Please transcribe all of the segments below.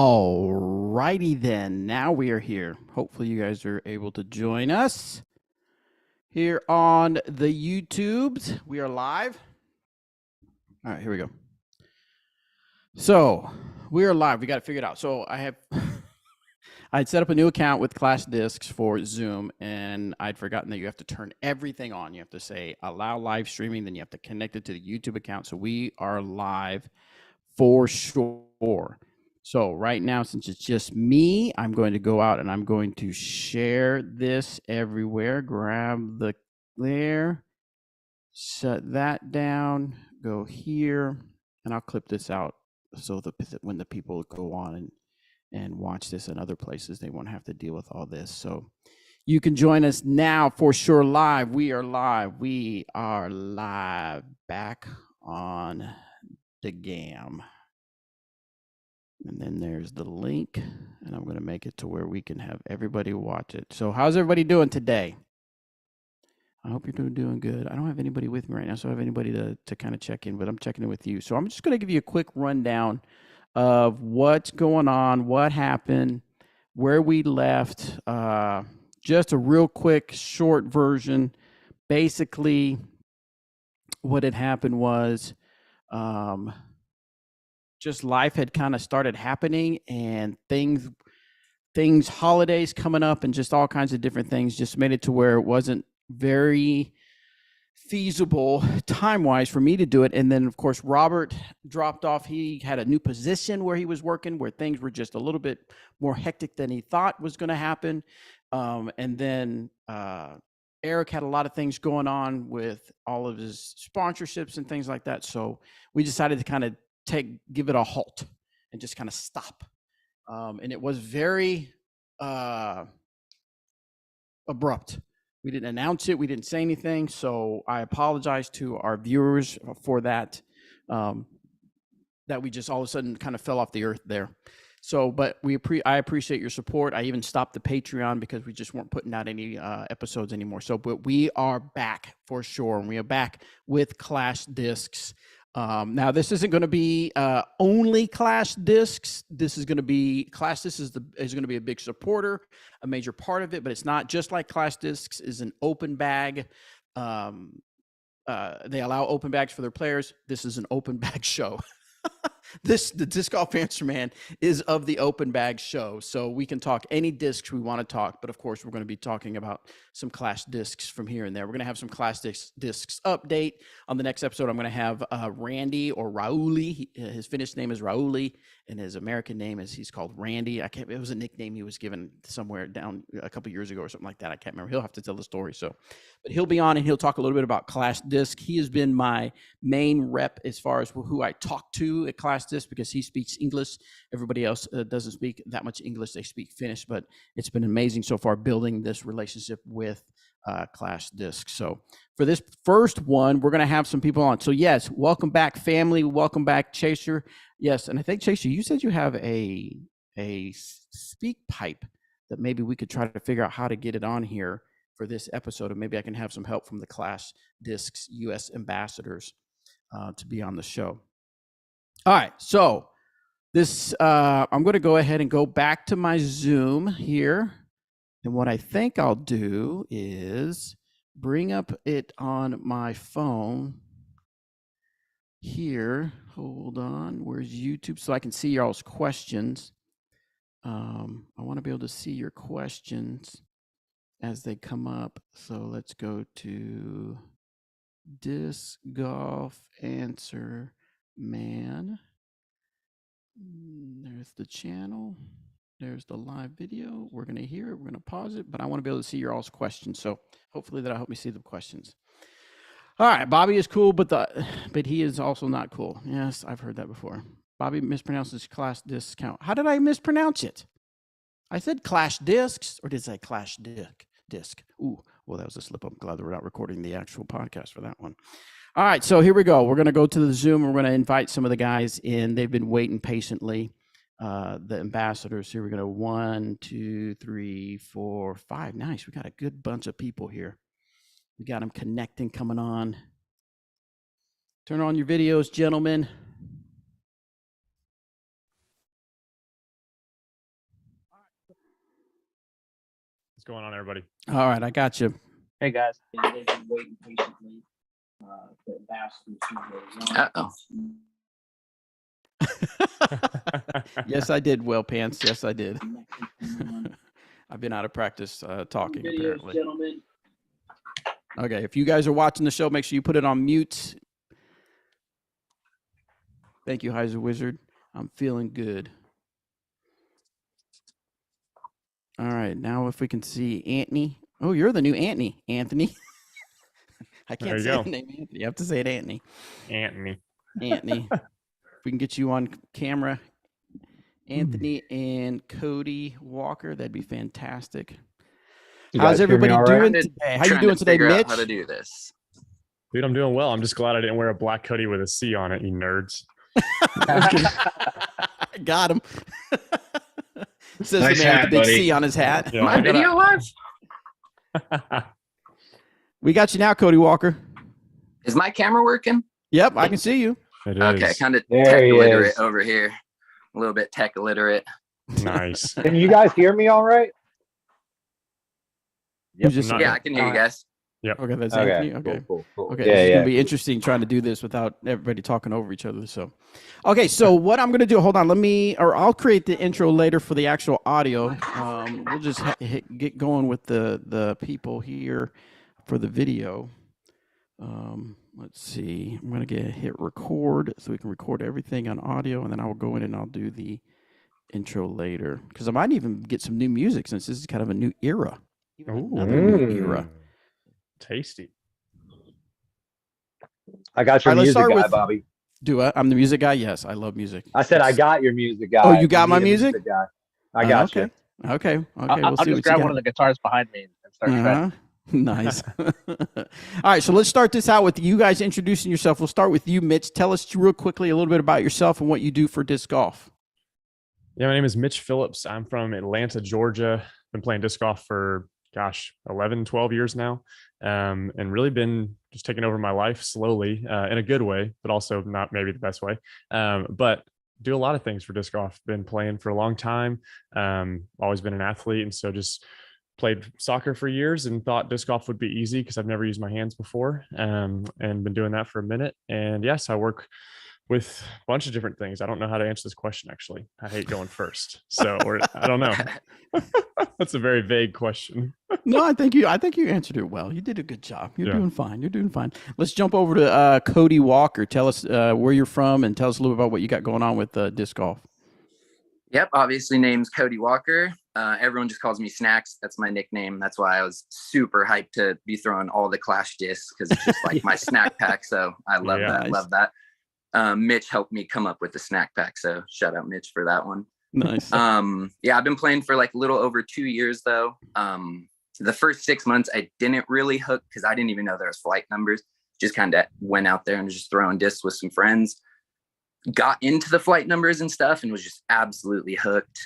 All righty then. Now we are here. Hopefully you guys are able to join us here on the YouTubes. We are live. All right, here we go. So we are live. We got to figure it out. So I had set up a new account with Class Discs for Zoom, and I'd forgotten that you have to turn everything on. You have to say allow live streaming, then you have to connect it to the YouTube account. So we are live for sure. So right now, since it's just me, I'm going to go out and I'm going to share this everywhere. Grab there, shut that down, go here, and I'll clip this out so when the people go on and watch this in other places, they won't have to deal with all this. So you can join us now for sure live. We are live. We are live back on DGAM. And then there's the link, and I'm going to make it to where we can have everybody watch it. So how's everybody doing today? I hope you're doing good. I don't have anybody with me right now, so I don't have anybody to kind of check in, but I'm checking in with you. So I'm just going to give you a quick rundown of what's going on, what happened, where we left. Just a real quick, short version. Basically, what had happened was just life had kind of started happening, and things, holidays coming up, and just all kinds of different things just made it to where it wasn't very feasible time-wise for me to do it. And then, of course, Robert dropped off. He had a new position where he was working, where things were just a little bit more hectic than he thought was going to happen. And then Eric had a lot of things going on with all of his sponsorships and things like that. So we decided to kind of give it a halt and just kind of stop. And it was very abrupt. We didn't announce it. We didn't say anything. So I apologize to our viewers for that, that we just all of a sudden kind of fell off the earth there. So, but I appreciate your support. I even stopped the Patreon because we just weren't putting out any episodes anymore. So, but we are back for sure. And we are back with Clash Discs. Now, this isn't going to be only Clash Discs. This is going to be Clash Discs is going to be a big supporter, a major part of it, but it's not just like Clash Discs is an open bag. They allow open bags for their players. This is an open bag show. The Disc Golf Answer Man is of the open bag show, so we can talk any discs we want to talk, but of course we're going to be talking about some Clash Discs from here and there. We're going to have some Clash Discs update. On the next episode, I'm going to have Randy, or Rauli. His Finnish name is Rauli, and his American name is, he's called Randy. It was a nickname he was given somewhere down a couple years ago or something like that. I can't remember. He'll have to tell the story. So, but he'll be on and he'll talk a little bit about Clash Disc. He has been my main rep as far as who I talk to at Clash Disc, because he speaks English. Everybody else doesn't speak that much English. They speak Finnish, but it's been amazing so far building this relationship with Clash Disc. So for this first one, we're going to have some people on. So yes, welcome back, family. Welcome back, Chaser. Yes, and I think, Chaser, you said you have a speak pipe that maybe we could try to figure out how to get it on here for this episode, and maybe I can have some help from the Clash Discs U.S. ambassadors to be on the show. All right, so this I'm going to go ahead and go back to my Zoom here, and what I think I'll do is bring up it on my phone here. Hold on, where's YouTube, so I can see y'all's questions. I want to be able to see your questions as they come up. So let's go to Disc Golf Answer Man. There's the channel. There's the live video. We're going to hear it. We're going to pause it, but I want to be able to see your all's questions. So hopefully that'll help me see the questions. All right, Bobby is cool, but he is also not cool. Yes, I've heard that before. Bobby mispronounces Clash Disc count. How did I mispronounce it? I said Clash Discs, or did I say Clash Disc? Ooh, well, that was a slip up. I'm glad that we're not recording the actual podcast for that one. All right, so here we go. We're going to go to the Zoom. We're going to invite some of the guys in. They've been waiting patiently. The ambassadors here. We're going to 1, 2, 3, 4, 5. Nice. We got a good bunch of people here. We got them connecting, coming on. Turn on your videos, gentlemen. going on, everybody? All right, I got you. Hey guys. Uh-oh. Yes, I did, Well Pants. Yes, I did. I've been out of practice talking, apparently. Gentlemen. Okay, if you guys are watching the show, make sure you put it on mute. Thank you, Heiser Wizard. I'm feeling good. All right, now if we can see Anthony. Oh, you're the new Anthony. Anthony. I can't say the name Anthony. You have to say it Anthony. Anthony. If we can get you on camera, Anthony and Cody Walker, that'd be fantastic. How's everybody doing today? How you doing today, Mitch? How to do this? Dude, I'm doing well. I'm just glad I didn't wear a black hoodie with a C on it, you nerds. Got him. Says Nice the man hat, with the big buddy. C on his hat. Yeah, My video live? We got you now, Cody Walker. Is my camera working? Yep, I can see you. It Okay, is. kind of There tech he illiterate is. over here. A little bit tech illiterate. Nice. Can you guys hear me all right? Who's just- Not- Yeah, I can hear you guys. Okay, that's Anthony. Okay. Cool. Okay, Yeah, this is yeah. gonna be interesting trying to do this without everybody talking over each other. So, okay, so what I'm gonna do? Hold on, I'll create the intro later for the actual audio. We'll just get going with the people here for the video. Let's see. I'm gonna hit record so we can record everything on audio, and then I will go in and I'll do the intro later because I might even get some new music since this is kind of a new era. Another new era. Tasty. I got your All right, let's music start guy, with- Bobby. Do I? I'm the music guy. Yes, I love music. I said I got your music guy. Oh, you got my need a music? guy. I got okay. you. Okay. I'll We'll see just what grab you one of the guitars behind me and start shredding. Nice. All right, so let's start this out with you guys introducing yourself. We'll start with you, Mitch. Tell us real quickly a little bit about yourself and what you do for disc golf. Yeah, my name is Mitch Phillips. I'm from Atlanta, Georgia. Been playing disc golf for, 11, 12 years now. And really been just taking over my life slowly in a good way, but also not maybe the best way. But do a lot of things for disc golf. Been playing for a long time. Always been an athlete. And so just played soccer for years and thought disc golf would be easy because I've never used my hands before, and been doing that for a minute. And yes, I work with a bunch of different things. I don't know how to answer this question, actually. I hate going first. So, or I don't know. That's a very vague question. No, I think you answered it well. You did a good job. You're Yeah. doing fine. You're doing fine. Let's jump over to Cody Walker. Tell us where you're from and tell us a little bit about what you got going on with disc golf. Yep, obviously name's Cody Walker. Everyone just calls me Snacks. That's my nickname. That's why I was super hyped to be throwing all the Clash discs because it's just like my snack pack. So I love that. Nice. Love that. Mitch helped me come up with the snack pack. So shout out Mitch for that one. Nice. Yeah, I've been playing for like a little over 2 years though. The first 6 months I didn't really hook because I didn't even know there was flight numbers. Just kind of went out there and was just throwing discs with some friends. Got into the flight numbers and stuff and was just absolutely hooked.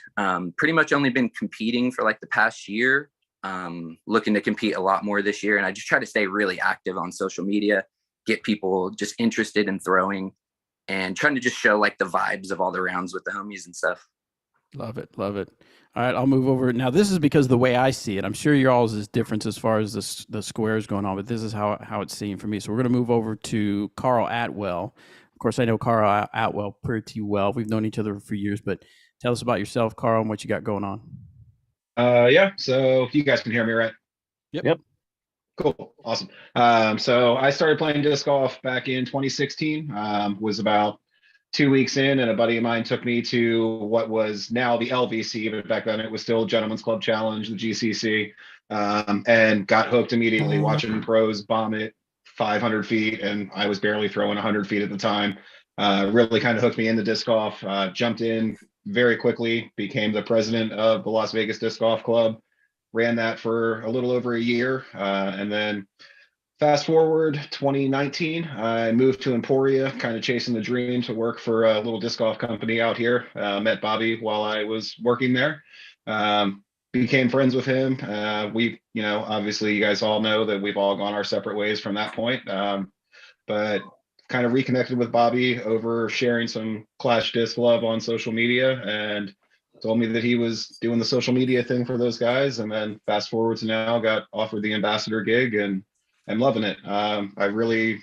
Pretty much only been competing for like the past year. Looking to compete a lot more this year. And I just try to stay really active on social media, get people just interested in throwing and trying to just show like the vibes of all the rounds with the homies and stuff. Love it. All right, I'll move over. Now, this is because the way I see it, I'm sure yours is different as far as the squares going on, but this is how it's seen for me. So we're going to move over to Carl Atwell. Of course, I know Carl Atwell pretty well. We've known each other for years, but tell us about yourself, Carl, and what you got going on. Yeah, so you guys can hear me, right? Yep. Cool, awesome. So I started playing disc golf back in 2016. Was about 2 weeks in, and a buddy of mine took me to what was now the LVC, but back then it was still Gentlemen's Club Challenge, the GCC, and got hooked immediately watching pros bomb it 500 feet, and I was barely throwing 100 feet at the time. Really kind of hooked me into disc golf. Jumped in very quickly, became the president of the Las Vegas Disc Golf Club, ran that for a little over a year, and then fast forward 2019, I moved to Emporia, kind of chasing the dream to work for a little disc golf company out here. Met Bobby while I was working there. Became friends with him. We, obviously you guys all know that we've all gone our separate ways from that point. But kind of reconnected with Bobby over sharing some Clash disc love on social media and told me that he was doing the social media thing for those guys. And then fast forward to now, got offered the ambassador gig, and I'm loving it. I really,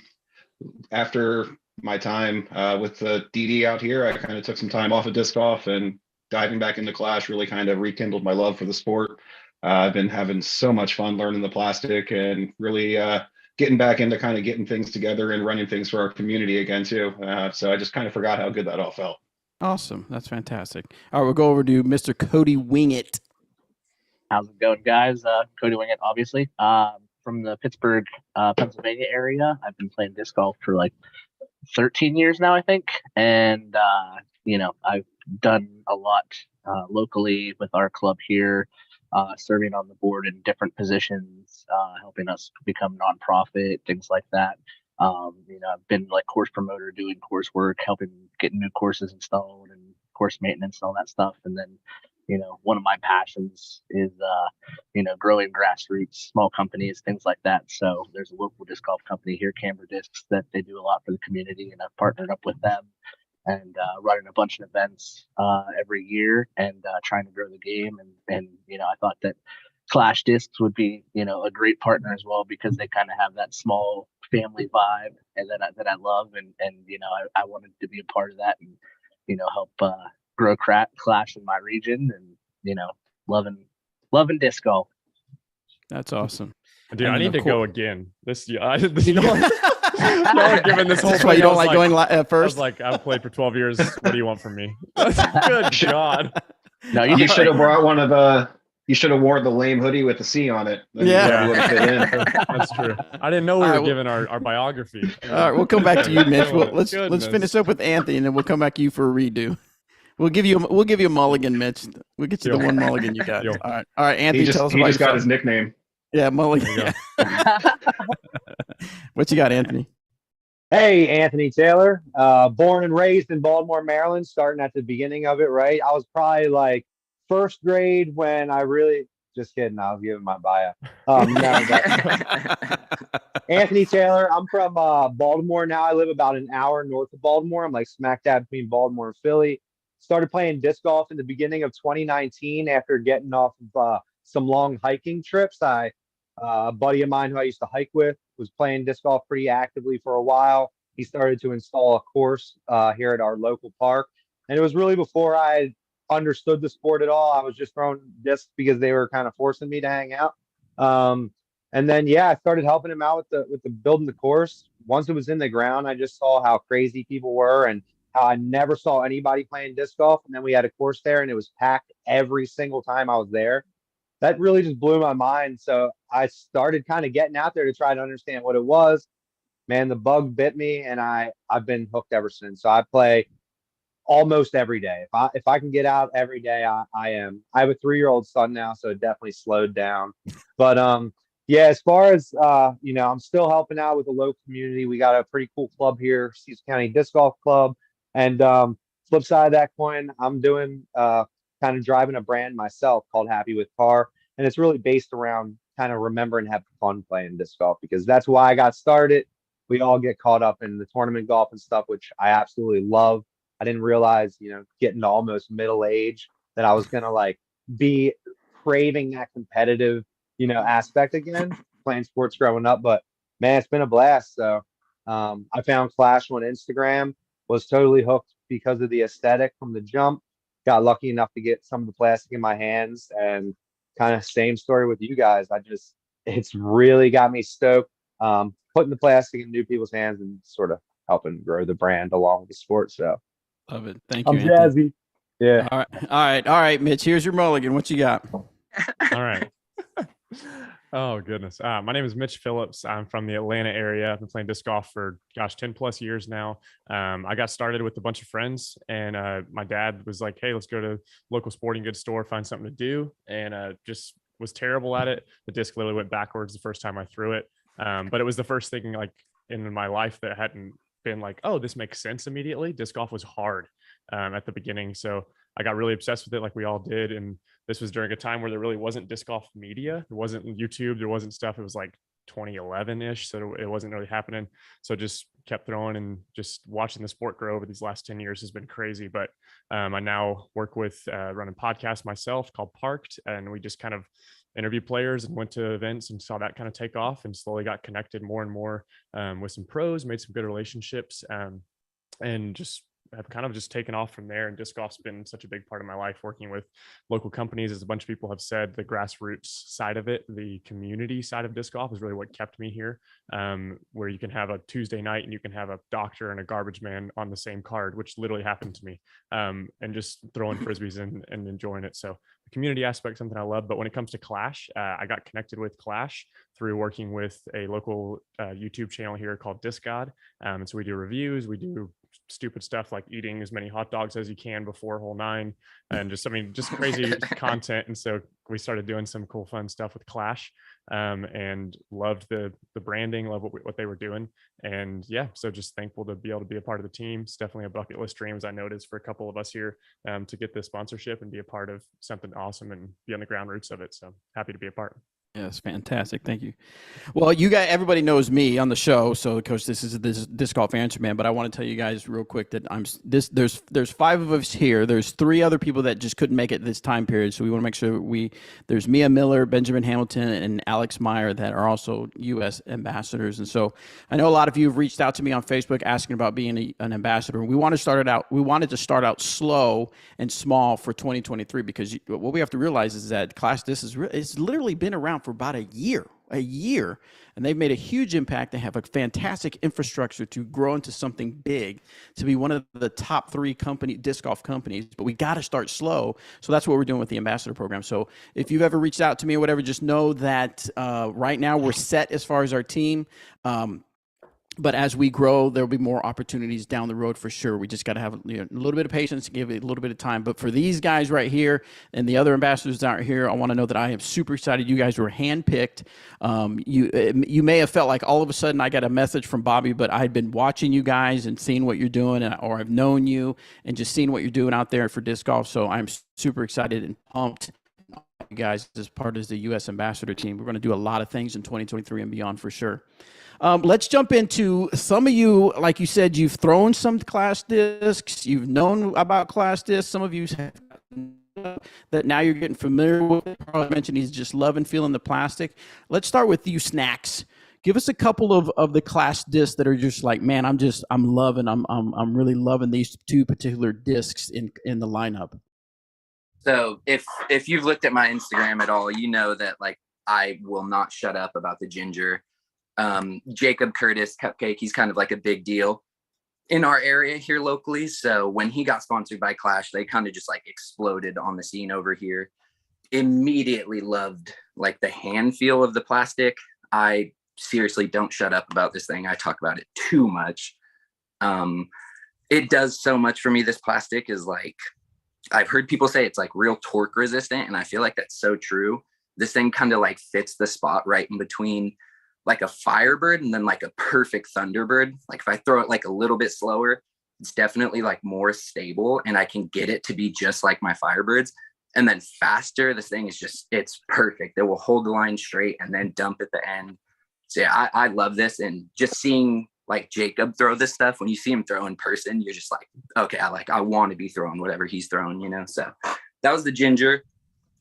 after my time with the DD out here, I kind of took some time off of disc golf, and diving back into Clash really kind of rekindled my love for the sport. I've been having so much fun learning the plastic, and really getting back into kind of getting things together and running things for our community again too. So I just kind of forgot how good that all felt. Awesome. That's fantastic. All right, we'll go over to Mr. Cody Wingett. How's it going, guys? Cody Wingett, obviously. From the Pittsburgh, Pennsylvania area. I've been playing disc golf for like 13 years now, I think. And, I've done a lot locally with our club here, serving on the board in different positions, helping us become nonprofit, things like that. I've been like course promoter, doing coursework, helping getting new courses installed and course maintenance and all that stuff. And then, one of my passions is, growing grassroots, small companies, things like that. So there's a local disc golf company here, Camber Discs, that they do a lot for the community, and I've partnered up with them and running a bunch of events every year and trying to grow the game. And I thought that Clash Discs would be, a great partner as well, because they kind of have that small family vibe and that I love. And I wanted to be a part of that and, help grow Clash in my region and, loving disc golf. That's awesome. Dude, And I then, need of to go course- again. Y'all giving this whole That's thing. why you don't I was like going at I was first. like, I've played for 12 years. What do you want from me? Good God. No, You should have brought one of you should have worn the lame hoodie with the C on it. Then Yeah. you would have fit in. That's true. I didn't know we All were right, well- giving our biography. All right, we'll come back to you, Mitch. Let's Goodness. finish up with Anthony, and then we'll come back to you for a redo. We'll give you a mulligan, Mitch. We'll get you the Deal. one mulligan you got. Deal. All right, Anthony, He tell us just, about got yourself. his nickname. Yeah, mulligan. There you Yeah. What you got, Anthony? Hey, Anthony Taylor, born and raised in Baltimore, Maryland, starting at the beginning of it, right? I was probably like first grade when I really, just kidding, I was giving my bio. No, but Anthony Taylor, I'm from Baltimore now. I live about an hour north of Baltimore. I'm like smack dab between Baltimore and Philly. Started playing disc golf in the beginning of 2019 after getting off of some long hiking trips. A buddy of mine who I used to hike with was playing disc golf pretty actively for a while. He started to install a course here at our local park. And it was really before I understood the sport at all. I was just throwing discs because they were kind of forcing me to hang out. And then, I started helping him out with the building the course. Once it was in the ground, I just saw how crazy people were and how I never saw anybody playing disc golf. And then we had a course there and it was packed every single time I was there. That really just blew my mind. So I started kind of getting out there to try to understand what it was. Man, the bug bit me, and I've been hooked ever since. So I play almost every day. If I can get out every day, I am. I have a 3-year-old son now, so it definitely slowed down. But as far as I'm still helping out with the local community. We got a pretty cool club here, Cecil County Disc Golf Club. And flip side of that coin, I'm doing kind of driving a brand myself called Happy with Par. And it's really based around kind of remember and have fun playing disc golf, because that's why I got started. We all get caught up in the tournament golf and stuff, which I absolutely love. I didn't realize, getting to almost middle age, that I was going to like be craving that competitive, aspect again, playing sports growing up. But man, it's been a blast. So I found Clash on Instagram, was totally hooked because of the aesthetic from the jump. Got lucky enough to get some of the plastic in my hands, and kind of same story with you guys. It's really got me stoked, putting the plastic in new people's hands and sort of helping grow the brand along with the sport. So Love it. Thank you, I'm Anthony. jazzy. Yeah. All right, Mitch. Here's your mulligan. What you got? All right. Oh, goodness. My name is Mitch Phillips. I'm from the Atlanta area. I've been playing disc golf for, 10 plus years now. I got started with a bunch of friends, and my dad was like, hey, let's go to local sporting goods store, find something to do. And just was terrible at it. The disc literally went backwards the first time I threw it. But it was the first thing like in my life that hadn't been like, oh, this makes sense immediately. Disc golf was hard at the beginning. So I got really obsessed with it like we all did. And this was during a time where there really wasn't disc golf media. There wasn't YouTube. There wasn't stuff. It was like 2011-ish, so it wasn't really happening. So just kept throwing, and just watching the sport grow over these last 10 years has been crazy. But I now work with running podcast myself called Parked, and we just kind of interview players and went to events and saw that kind of take off, and slowly got connected more and more with some pros, made some good relationships, and just have kind of just taken off from there. And disc golf's been such a big part of my life, working with local companies. As a bunch of people have said, the grassroots side of it, the community side of disc golf, is really what kept me here, where you can have a Tuesday night and you can have a doctor and a garbage man on the same card, which literally happened to me, and just throwing frisbees and enjoying it. So the community aspect, something I love. But when it comes to Clash, I got connected with Clash through working with a local YouTube channel here called Disc God. And so we do reviews, we do stupid stuff like eating as many hot dogs as you can before hole 9, and just crazy content. And so we started doing some cool, fun stuff with Clash, and loved the branding, love what they were doing. And yeah, so just thankful to be able to be a part of the team. It's definitely a bucket list dream, as I noticed, for a couple of us here, to get this sponsorship and be a part of something awesome and be on the ground roots of it. So happy to be a part. Yes, fantastic. Thank you. Well, everybody knows me on the show, so Coach, this is Disc Golf Answer Man. But I want to tell you guys real quick that there's 5 of us here. There's 3 other people that just couldn't make it this time period. So we want to make sure there's Mia Miller, Benjamin Hamilton, and Alex Meyer that are also U.S. ambassadors. And so I know a lot of you have reached out to me on Facebook asking about being an ambassador. We wanted to start out slow and small for 2023, because what we have to realize is that Clash Disc it's literally been around for about a year, and they've made a huge impact. They have a fantastic infrastructure to grow into something big, to be one of the top 3 disc golf companies. But we got to start slow. So that's what we're doing with the ambassador program. So if you've ever reached out to me or whatever, just know that right now we're set as far as our team. But as we grow, there'll be more opportunities down the road for sure. We just got to have a little bit of patience, give it a little bit of time. But for these guys right here and the other ambassadors out here, I want to know that I am super excited. You guys were handpicked. You may have felt like all of a sudden I got a message from Bobby, but I had been watching you guys and seeing what you're doing, or I've known you and just seeing what you're doing out there for disc golf. So I'm super excited and pumped. You guys, as part of the U.S. ambassador team, we're going to do a lot of things in 2023 and beyond for sure. Let's jump into some of you. Like you said, you've thrown some Clash discs. You've known about Clash discs. Some of you have that now you're getting familiar with it. Carl mentioned he's just loving feeling the plastic. Let's start with you, Snacks. Give us a couple of the Clash discs that are just like, man, I'm really loving these 2 particular discs in the lineup. So if you've looked at my Instagram at all, you know that like I will not shut up about the Ginger. Jacob Curtis Cupcake, he's kind of like a big deal in our area here locally. So when he got sponsored by Clash, they kind of just like exploded on the scene over here. Immediately loved like the hand feel of the plastic. I seriously don't shut up about this thing. I talk about it too much. It does so much for me. This plastic is like, I've heard people say it's like real torque resistant, and I feel like that's so true. This thing kind of like fits the spot right in between like a Firebird and then like a perfect Thunderbird. Like if I throw it like a little bit slower, it's definitely like more stable, and I can get it to be just like my Firebirds. And then faster, this thing is it's perfect. It will hold the line straight and then dump at the end. So yeah, I love this. And just seeing like Jacob throw this stuff, when you see him throw in person, you're just like, okay, I want to be throwing whatever he's throwing, So that was the Ginger.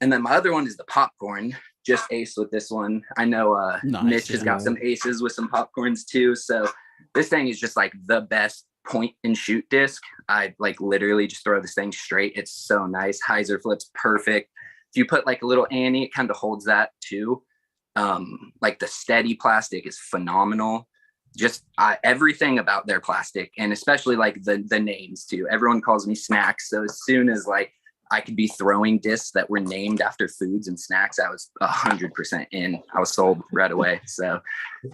And then my other one is the Popcorn. Just ace with this one. I know Nice, Mitch has got some aces with some popcorns too. So this thing is just like the best point and shoot disc. I like literally just throw this thing straight. It's so nice. Hyzer flips perfect. If you put like a little Annie, it kind of holds that too. Like the steady plastic is phenomenal. Just everything about their plastic, and especially like the names too. Everyone calls me Snacks. So as soon as like I could be throwing discs that were named after foods and snacks, I was 100% in. I was sold right away. So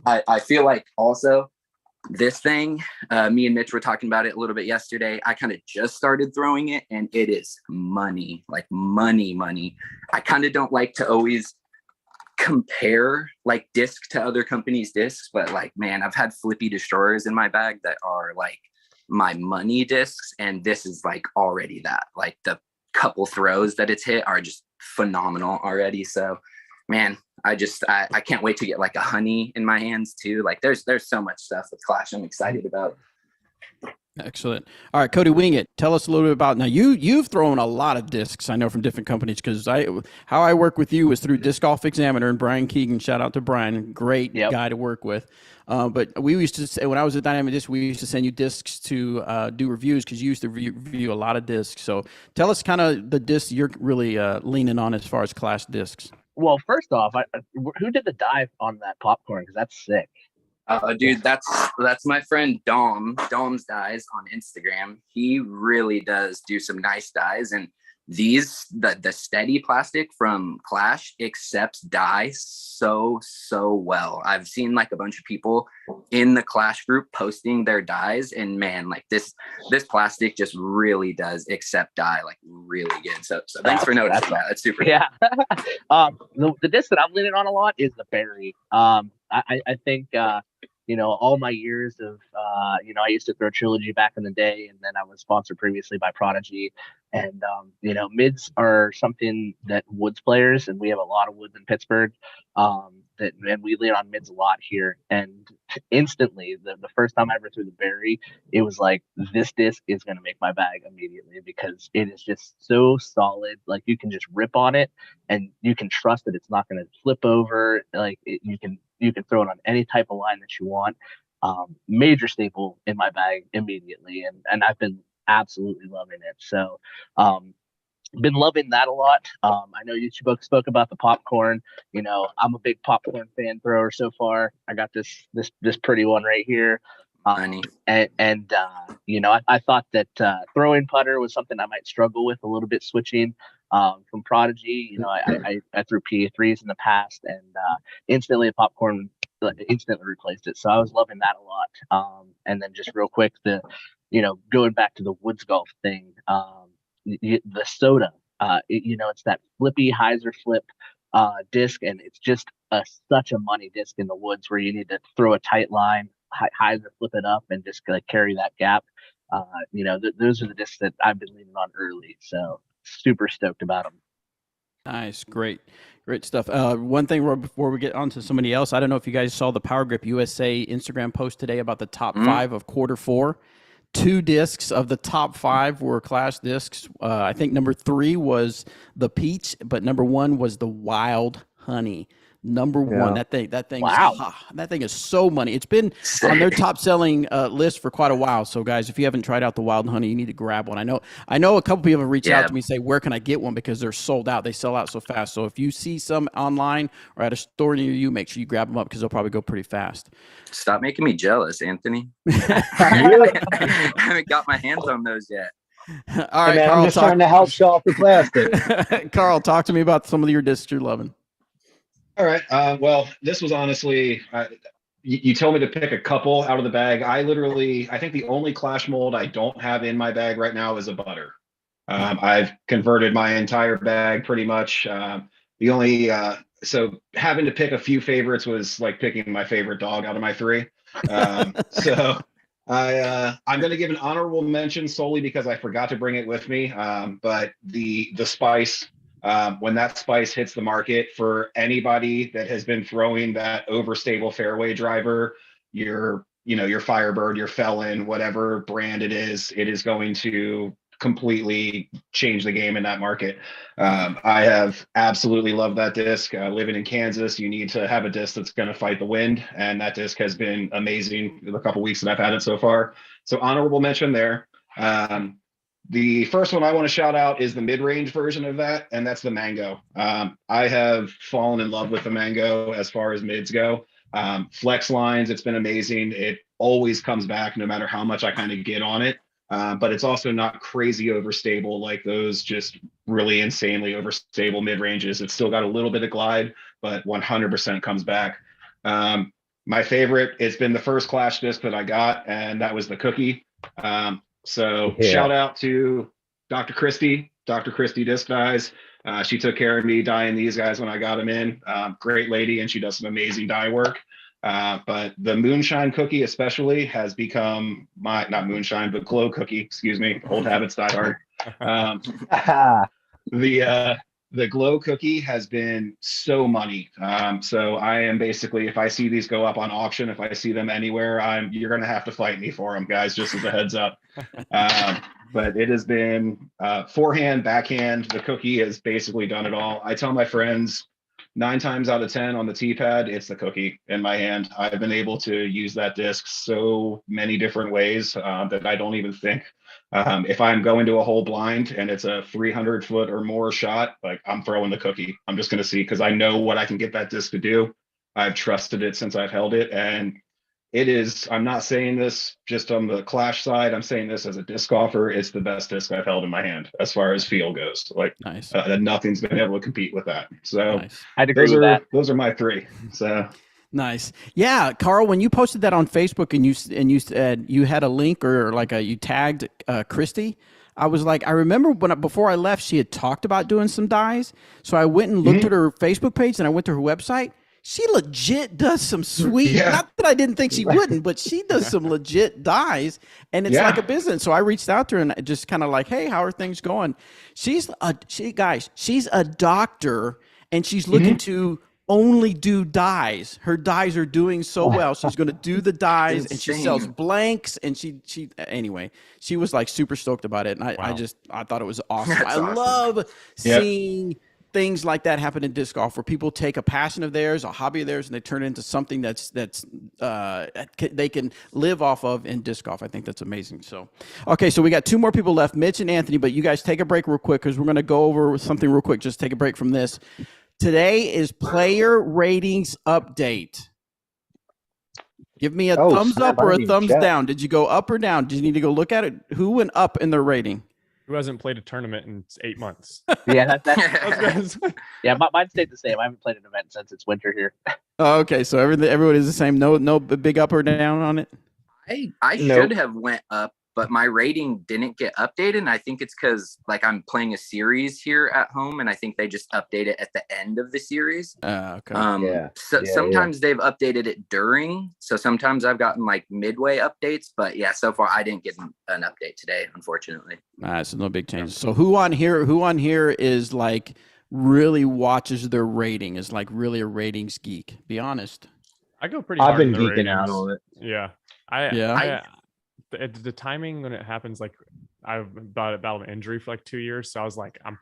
I feel like also this thing, me and Mitch were talking about it a little bit yesterday. I kind of just started throwing it, and it is money, like money. I kind of don't like to always compare like disc to other companies' discs, but like, man, I've had Flippy Destroyers in my bag that are like my money discs, and this is like already that. Like the couple throws that it's hit are just phenomenal already. So man, I can't wait to get like a honey in my hands too. Like there's so much stuff with Clash I'm excited about. Excellent. All right, Cody, wing it. Tell us a little bit about now. You've thrown a lot of discs, I know, from different companies, because how I work with you is through Disc Golf Examiner and Brian Keegan. Shout out to Brian, great guy to work with. But we used to say, when I was at Dynamic Disc, we used to send you discs to do reviews, because you used to review a lot of discs. So tell us kind of the discs you're really leaning on as far as Clash discs. Well, first off, who did the dive on that popcorn? Because that's sick. Dude, that's my friend Dom's Dies on Instagram. He really does do some nice dies, and the steady plastic from Clash accepts dye so well. I've seen like a bunch of people in the Clash group posting their dies, and man, like this plastic just really does accept dye like really good. So thanks for noticing that. That's super cool. The disc that I'm leaning on a lot is the Berry. I think all my years of I used to throw Trilogy back in the day, and then I was sponsored previously by Prodigy, and mids are something that woods players, and we have a lot of woods in Pittsburgh, and we lean on mids a lot here. And instantly, the first time I ever threw the Berry, it was like, this disc is going to make my bag immediately, because it is just so solid. Like, you can just rip on it, and you can trust that it's not going to flip over. Like, you can throw it on any type of line that you want. Major staple in my bag immediately, and I've been absolutely loving it. So been loving that a lot. I know you spoke about the popcorn. I'm a big popcorn fan thrower so far. I got this pretty one right here. I thought that throwing putter was something I might struggle with a little bit, switching from Prodigy. I threw PA3s in the past, and instantly the popcorn instantly replaced it. So I was loving that a lot. And then just real quick, going back to the woods golf thing, the soda, it's that flippy hyzer flip disc, and it's just such a money disc in the woods, where you need to throw a tight line, hyzer flip it up, and just carry that gap. Those are the discs that I've been leaning on early, so super stoked about them. Nice, great stuff. One thing before we get on to somebody else, I don't know if you guys saw the Power Grip USA Instagram post today about the top 5 of Q4. 2 discs of the top 5 were Clash discs. I think number 3 was the Peach, but number 1 was the Wild Honey. Number 1, that thing, wow. That thing is so money. It's been on their top selling list for quite a while. So guys, if you haven't tried out the Wild Honey, you need to grab one. I know a couple people have reached out to me and say, where can I get one? Because they're sold out. They sell out so fast. So if you see some online or at a store near you, make sure you grab them up, because they'll probably go pretty fast. Stop making me jealous, Anthony. I haven't got my hands on those yet. All right, hey man, Carl, I'm just trying to help show off the plastic. Carl, talk to me about some of your discs you're loving. All right. Well, this was honestly, you told me to pick a couple out of the bag. I think the only Clash mold I don't have in my bag right now is a butter. I've converted my entire bag pretty much. So having to pick a few favorites was like picking my favorite dog out of my 3. So I'm going to give an honorable mention solely because I forgot to bring it with me. But the Spice, when that Spice hits the market, for anybody that has been throwing that overstable fairway driver, your Firebird, your Felon, whatever brand it is going to completely change the game in that market. I have absolutely loved that disc. Living in Kansas, you need to have a disc that's going to fight the wind, and that disc has been amazing the couple weeks that I've had it so far. So honorable mention there. The first one I want to shout out is the mid-range version of that, and that's the Mango. I have fallen in love with the Mango as far as mids go. Flex lines, it's been amazing. It always comes back no matter how much I kind of get on it. But it's also not crazy overstable like those just really insanely overstable mid-ranges. It's still got a little bit of glide, but 100% comes back. My favorite, it's been the first Clash disc that I got, and that was the Cookie. Shout out to Dr. Christie Disc Dyes. She took care of me dyeing these guys when I got them in. Great lady, and she does some amazing dye work. But the Moonshine Cookie especially has become not Moonshine, but Glow Cookie, excuse me, old habits die hard. The the glow cookie has been so money. So I am basically, if I see these go up on auction, if I see them anywhere, you're going to have to fight me for them, guys, just as a heads up. But it has been forehand, backhand. The cookie has basically done it all. I tell my friends 9 times out of 10 on the T-pad, it's the cookie in my hand. I've been able to use that disc so many different ways that I don't even think. If I'm going to a hole blind and it's a 300-foot or more shot, like I'm throwing the cookie. I'm just going to see, because I know what I can get that disc to do. I've trusted it since I've held it, and it is, I'm not saying this just on the Clash side, I'm saying this as a disc golfer, it's the best disc I've held in my hand as far as feel goes. Like, Nice. nothing's been able to compete with that. So Nice. I'd agree with that. those are my 3. So Nice. Yeah, Carl, when you posted that on Facebook and you said you had a link, or like you tagged Christy, I was like, I remember before I left, she had talked about doing some dies. So I went and looked at her Facebook page, and I went to her website. She legit does some sweet, not that I didn't think she wouldn't, but she does some legit dies, and it's like a business. So I reached out to her and just kind of like, hey, how are things going? She's a doctor, and she's looking to only do dies. Her dies are doing so well. She's going to do the dies, and she sells blanks, and anyway, she was like super stoked about it. And I thought it was awesome. I love seeing things like that happen in disc golf, where people take a passion of theirs, a hobby of theirs, and they turn it into something that's they can live off of in disc golf. I think that's amazing. So, okay, so we got 2 more people left, Mitch and Anthony, but you guys take a break real quick, because we're going to go over something real quick. Just take a break from this. Today is player ratings update. Give me a thumbs up or a thumbs down. Did you go up or down? Did you need to go look at it? Who went up in their rating? Who hasn't played a tournament in 8 months? Yeah, yeah. Mine stayed the same. I haven't played an event since it's winter here. Oh, okay, so everyone is the same. No big up or down on it. I should have went up, but my rating didn't get updated. And I think it's because like I'm playing a series here at home, and I think they just update it at the end of the series. Okay. Sometimes they've updated it during. So sometimes I've gotten like midway updates, but yeah, so far I didn't get an update today, unfortunately. So no big changes. So who on here is like really watches their rating, is like really a ratings geek? Be honest. I go pretty hard. I've been in the geeking ratings. out on it. Yeah. The timing when it happens, like I've battled an injury for like 2 years, so I was like, I'm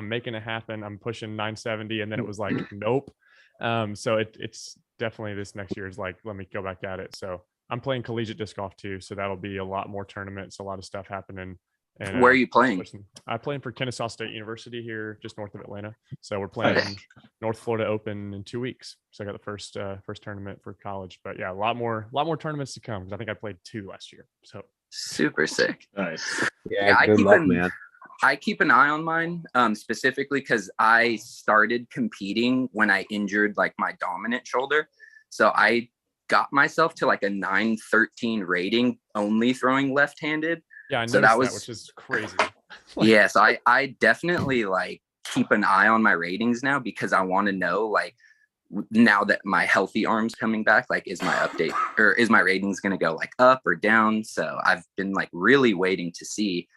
making it happen, I'm pushing 970, and then it was like nope. So it's definitely, this next year is like, let me go back at it. So I'm playing collegiate disc golf too, so that'll be a lot more tournaments, a lot of stuff happening. And where are you playing? I'm playing for Kennesaw State University here, just north of Atlanta. So we're playing North Florida Open in 2 weeks. So I got the first tournament for college. But yeah, a lot more tournaments to come, because I think I played 2 last year. So super sick. Nice. Yeah, good luck, man. I keep an eye on mine, specifically because I started competing when I injured like my dominant shoulder. So I got myself to like a 913 rating, only throwing left-handed. Yeah, I noticed that, which is crazy. Yes, I definitely like keep an eye on my ratings now, because I want to know, like, now that my healthy arm's coming back, like, is my ratings going to go like up or down? So I've been like really waiting to see.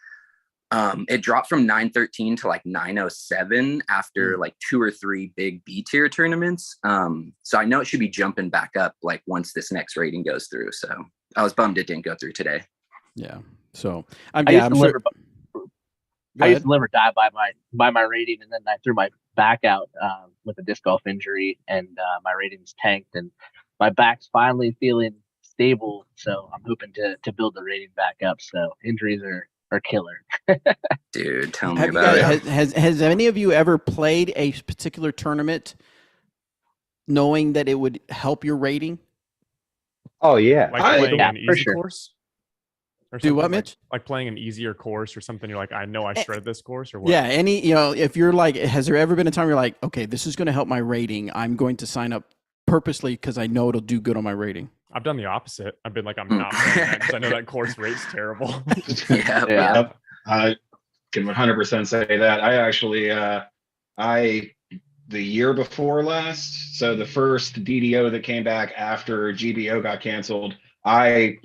It dropped from 913 to like 907 after like 2 or 3 big B tier tournaments. So I know it should be jumping back up like once this next rating goes through. So I was bummed it didn't go through today. Yeah. So I used to live or die by my rating, and then I threw my back out with a disc golf injury, and my ratings tanked, and my back's finally feeling stable. So I'm hoping to build the rating back up. So injuries are killer. Dude, tell me about it. Has any of you ever played a particular tournament knowing that it would help your rating? Oh yeah, like playing an easy course. Do what, Mitch? Like playing an easier course or something. You're like, I know I shredded this course, or what? Yeah. If you're like, has there ever been a time you're like, okay, this is going to help my rating, I'm going to sign up purposely because I know it'll do good on my rating? I've done the opposite. I've been like, I'm not playing that because I know that course rate's terrible. Yeah. I can 100% say that. I actually, the year before last, so the first DDO that came back after GBO got canceled, I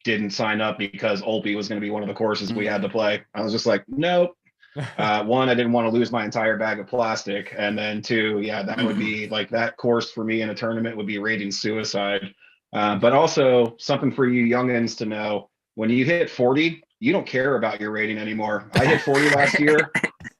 didn't sign up because Olpe was going to be one of the courses we had to play. I was just like, nope, One, I didn't want to lose my entire bag of plastic, and then two, yeah, that would be like that course for me in a tournament would be rating suicide. But also something for you youngins to know: when you hit 40, you don't care about your rating anymore. I hit 40 last year.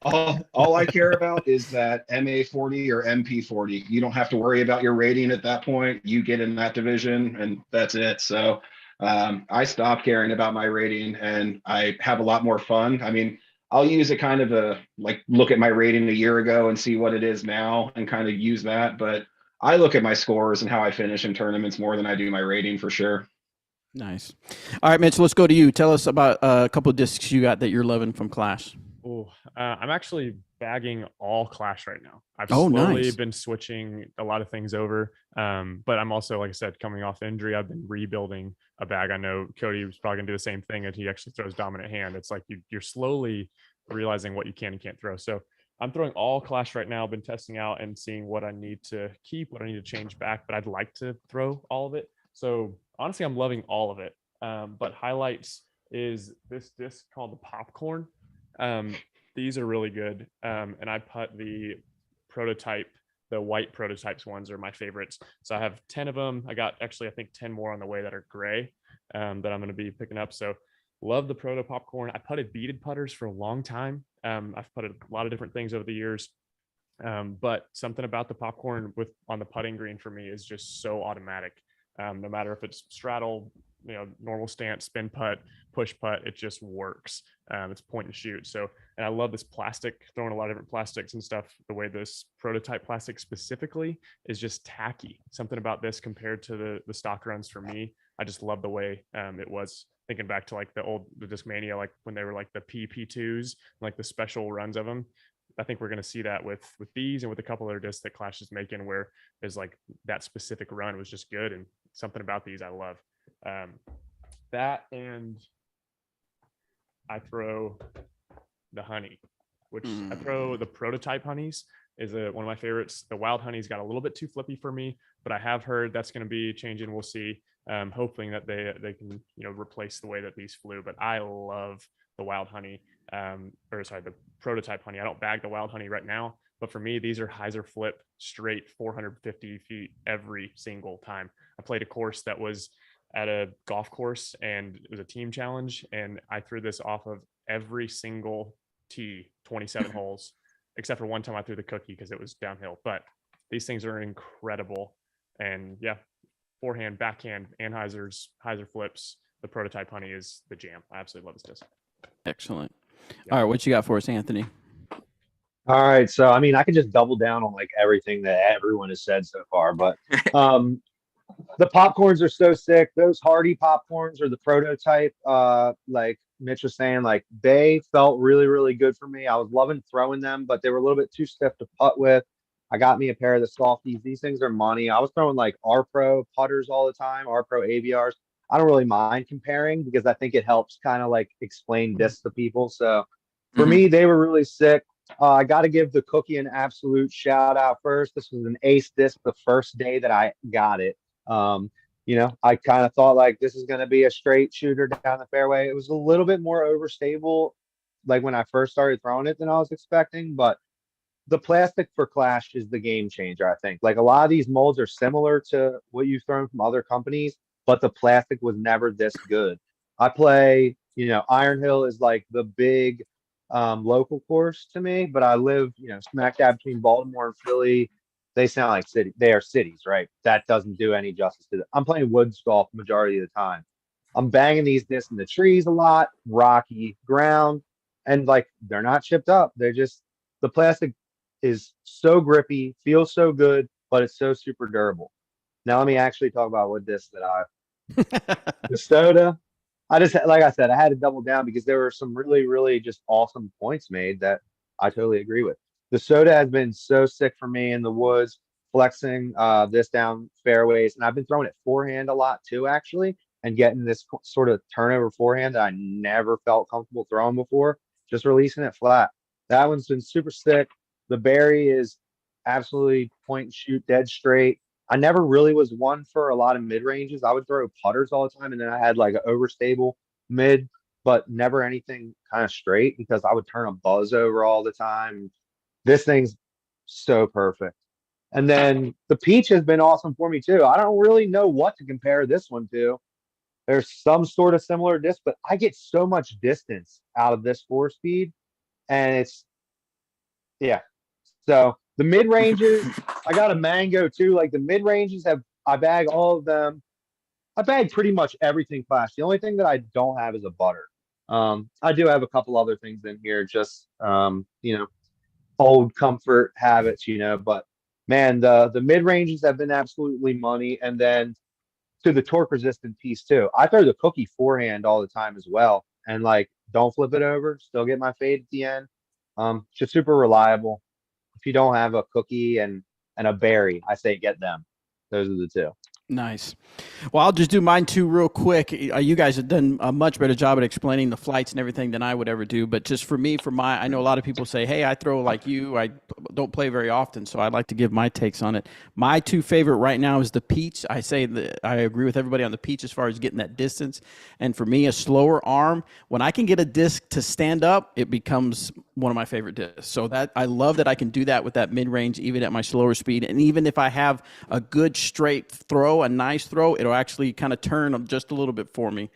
All I care about is that MA 40 or MP 40. You don't have to worry about your rating at that point. You get in that division, and that's it. So I stopped caring about my rating, and I have a lot more fun. I mean, I'll use it kind of like look at my rating a year ago and see what it is now and kind of use that. But I look at my scores and how I finish in tournaments more than I do my rating for sure. Nice. All right, Mitch, let's go to you. Tell us about a couple of discs you got that you're loving from Clash. Oh, I'm actually bagging all Clash right now. I've Oh, slowly nice. been switching a lot of things over. But I'm also, like I said, coming off injury. I've been rebuilding a bag. I know Cody was probably gonna do the same thing, and he actually throws dominant hand. It's like you're slowly realizing what you can and can't throw. So I'm throwing all Clash right now. I've been testing out and seeing what I need to keep, what I need to change back, but I'd like to throw all of it. So honestly, I'm loving all of it. But highlights is this disc called the Popcorn. These are really good. And I put the prototype, the white prototypes ones are my favorites. So I have 10 of them. I got actually, I think 10 more on the way that are gray that I'm going to be picking up. So love the proto Popcorn. I putted beaded putters for a long time. I've putted a lot of different things over the years. But something about the Popcorn on the putting green for me is just so automatic. No matter if it's straddle, normal stance, spin putt, push putt, it just works. It's point and shoot. So, and I love this plastic, throwing a lot of different plastics and stuff. The way this prototype plastic specifically is just tacky. Something about this compared to the stock runs for me, I just love the way it was. Thinking back to like the Discmania, like when they were like the PP2s, like the special runs of them. I think we're going to see that with these and with a couple other discs that Clash is making, where there's like that specific run was just good, and something about these I love. That, and I throw the honey, which I throw the prototype honeys is one of my favorites. The wild honey's got a little bit too flippy for me, but I have heard that's going to be changing. We'll see. Hoping that they can replace the way that these flew. But I love the wild honey, the prototype honey. I don't bag the wild honey right now, but for me, these are hyzer flip straight 450 feet every single time. I played a course that was at a golf course, and it was a team challenge, and I threw this off of every single tee, 27 holes, except for one time I threw the cookie because it was downhill. But these things are incredible, and yeah, forehand, backhand, and hyzer flips. The prototype honey is the jam. I absolutely love this disc. Excellent. Yeah. All right, what you got for us, Anthony? All right, so I mean, I could just double down on like everything that everyone has said so far, but the popcorns are so sick. Those Hardy popcorns are the prototype. Like Mitch was saying, like they felt really, really good for me. I was loving throwing them, but they were a little bit too stiff to putt with. I got me a pair of the softies. These things are money. I was throwing like R Pro putters all the time, R Pro AVRs. I don't really mind comparing because I think it helps kind of like explain this to people. So for me, they were really sick. I got to give the cookie an absolute shout out first. This was an ace disc the first day that I got it. I kind of thought like this is going to be a straight shooter down the fairway. It was a little bit more overstable, like when I first started throwing it than I was expecting, but the plastic for Clash is the game changer, I think. Like a lot of these molds are similar to what you've thrown from other companies, but the plastic was never this good. I play, Iron Hill is like the big local course to me, but I live, smack dab between Baltimore and Philly. They sound like cities. They are cities, right? That doesn't do any justice to them. I'm playing woods golf majority of the time. I'm banging these discs in the trees a lot, rocky ground, and like they're not chipped up. They're just the plastic is so grippy, feels so good, but it's so super durable. Now let me actually talk about what disc that the Soda. I just, like I said, I had to double down because there were some really, really just awesome points made that I totally agree with. The Soda has been so sick for me in the woods, flexing this down fairways, and I've been throwing it forehand a lot too, actually, and getting this sort of turnover forehand that I never felt comfortable throwing before, just releasing it flat. That one's been super sick. The Berry is absolutely point and shoot, dead straight. I never really was one for a lot of mid ranges. I would throw putters all the time, and then I had like an overstable mid. but never anything kind of straight because I would turn a buzz over all the time. This thing's so perfect. And then the peach has been awesome for me too. I don't really know what to compare this one to. There's some sort of similar disc, but I get so much distance out of this 4-speed, and it's yeah. So the mid ranges, I got a mango too. Like the mid ranges I bag all of them. I bag pretty much everything Clash. The only thing that I don't have is a butter. I do have a couple other things in here, just old comfort habits, but man, the mid ranges have been absolutely money. And then to the torque resistant piece too. I throw the cookie forehand all the time as well. And like don't flip it over, still get my fade at the end. Just super reliable. If you don't have a cookie and a berry, I say get them. Those are the two. Nice. Well, I'll just do mine too real quick. You guys have done a much better job at explaining the flights and everything than I would ever do. But just for me, I know a lot of people say, hey, I throw like you. I don't play very often, so I'd like to give my takes on it. My two favorite right now is the peach. I say that I agree with everybody on the peach as far as getting that distance. And for me, a slower arm, when I can get a disc to stand up, it becomes one of my favorite discs. So that I love that I can do that with that mid-range, even at my slower speed. And even if I have a good straight throw, a nice throw, it'll actually kind of turn just a little bit for me.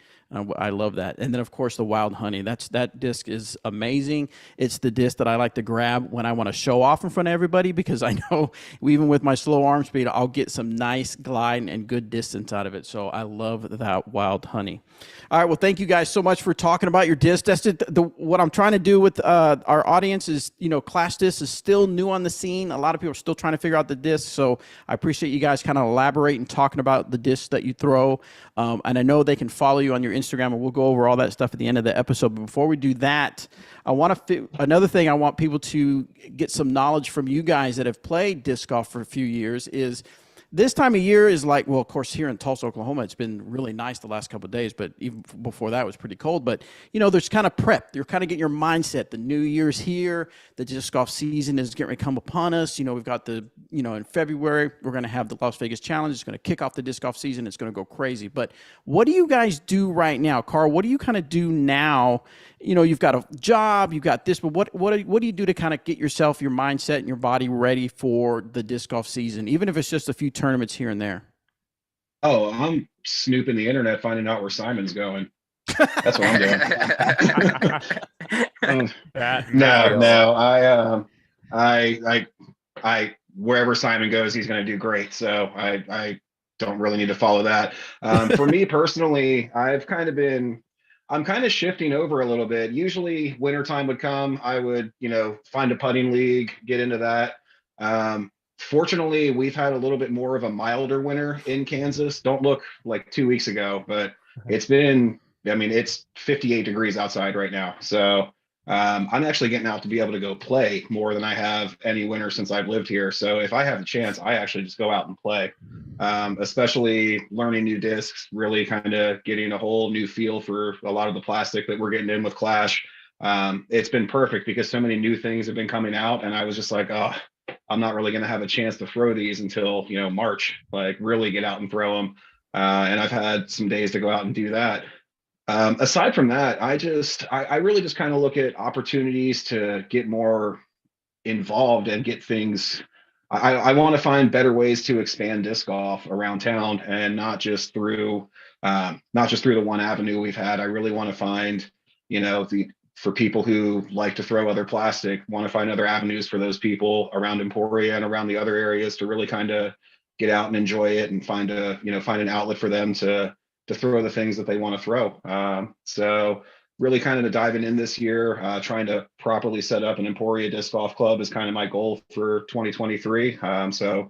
I love that. And then, of course, the Wild Honey. That disc is amazing. It's the disc that I like to grab when I want to show off in front of everybody because I know even with my slow arm speed, I'll get some nice glide and good distance out of it. So I love that Wild Honey. All right. Well, thank you guys so much for talking about your disc. That's what I'm trying to do with our audience is, Clash Disc is still new on the scene. A lot of people are still trying to figure out the disc. So I appreciate you guys kind of elaborating, talking about the discs that you throw. And I know they can follow you on your Instagram, and we'll go over all that stuff at the end of the episode. But before we do that, another thing I want people to get some knowledge from you guys that have played disc golf for a few years is this time of year is like, well, of course, here in Tulsa, Oklahoma, it's been really nice the last couple of days, but even before that, it was pretty cold. But, there's kind of prep. You're kind of getting your mindset. The new year's here. The disc golf season is getting ready to come upon us. We've got in February, we're going to have the Las Vegas Challenge. It's going to kick off the disc golf season. It's going to go crazy. But what do you guys do right now? Carl, what do you kind of do now? You've got a job, you've got this, but what do you do to kind of get yourself, your mindset, and your body ready for the disc golf season, even if it's just a few tournaments here and there? Oh, I'm snooping the internet, finding out where Simon's going. That's what I'm doing. No. I wherever Simon goes, he's going to do great. So I don't really need to follow that. For me personally, I'm kind of shifting over a little bit. Usually wintertime would come, I would, find a putting league, get into that. Fortunately, we've had a little bit more of a milder winter in Kansas. Don't look like 2 weeks ago, but it's 58 degrees outside right now. So I'm actually getting out to be able to go play more than I have any winter since I've lived here. So if I have the chance, I actually just go out and play, especially learning new discs, really kind of getting a whole new feel for a lot of the plastic that we're getting in with Clash. It's been perfect because so many new things have been coming out, and I was just like, oh, I'm not really going to have a chance to throw these until, March, like really get out and throw them. And I've had some days to go out and do that. Aside from that, I really just kind of look at opportunities to get more involved and get things. I want to find better ways to expand disc golf around town and not just through the one avenue we've had. I really want to find, for people who like to throw other plastic, want to find other avenues for those people around Emporia and around the other areas to really kind of get out and enjoy it and find an outlet for them to throw the things that they want to throw. So really kind of diving in this year, trying to properly set up an Emporia Disc Golf Club is kind of my goal for 2023. So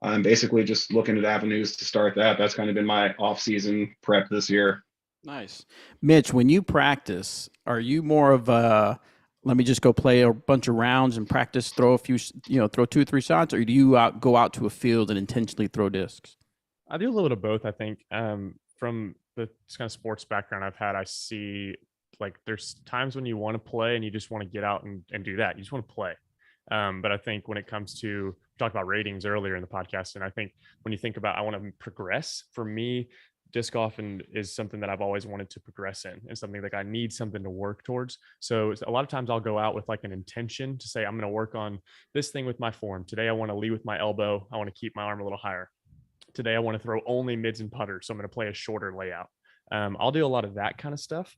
I'm basically just looking at avenues to start that. That's kind of been my off-season prep this year. Nice. Mitch, when you practice, are you more of a, let me just go play a bunch of rounds and practice, throw 2 or 3 shots, or do you go out to a field and intentionally throw discs? I do a little bit of both, I think. From the kind of sports background I've had, I see like there's times when you want to play and you just want to get out and do that. You just want to play. But I think when it comes to, we talked about ratings earlier in the podcast, and I think when you think about, I want to progress, for me, disc golf and is something that I've always wanted to progress in, and something like I need something to work towards. So a lot of times I'll go out with like an intention to say, I'm going to work on this thing with my form. Today, I want to lead with my elbow. I want to keep my arm a little higher. Today, I want to throw only mids and putters. So I'm going to play a shorter layout. I'll do a lot of that kind of stuff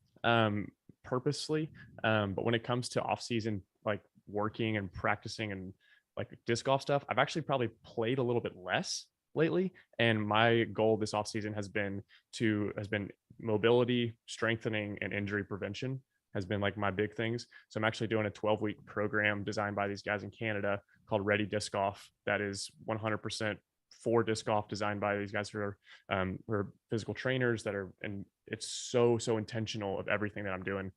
purposely. But when it comes to off season, like working and practicing and like disc golf stuff, I've actually probably played a little bit less lately. And my goal this off season has been mobility, strengthening, and injury prevention has been like my big things. So I'm actually doing a 12-week program designed by these guys in Canada called Ready Disc Golf. That is 100% for disc golf, designed by these guys who are physical trainers and it's so intentional of everything that I'm doing.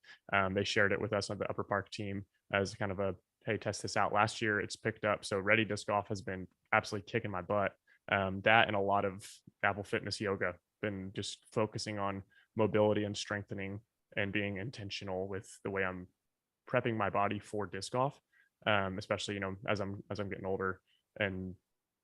They shared it with us on the Upper Park team as kind of a, hey, test this out. Last year it's picked up. So Ready Disc Golf has been absolutely kicking my butt. That and a lot of Apple Fitness yoga, been just focusing on mobility and strengthening and being intentional with the way I'm prepping my body for disc golf. Especially, as I'm getting older and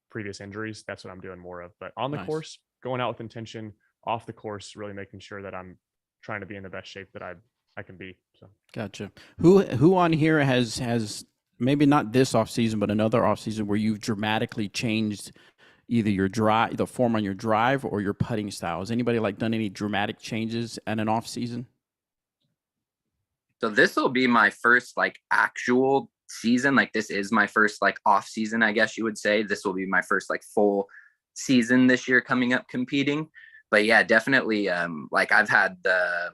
previous injuries, that's what I'm doing more of. But on the course, going out with intention. Off the course, really making sure that I'm trying to be in the best shape that I can be. So gotcha. Who on here has maybe not this off season, but another off season where you've dramatically changed either your drive, the form on your drive, or your putting style? Has anybody like done any dramatic changes in an off season? So this will be my first like actual season. Like this is my first like off season, I guess you would say. This will be my first like full season this year coming up competing. But yeah, definitely like I've had the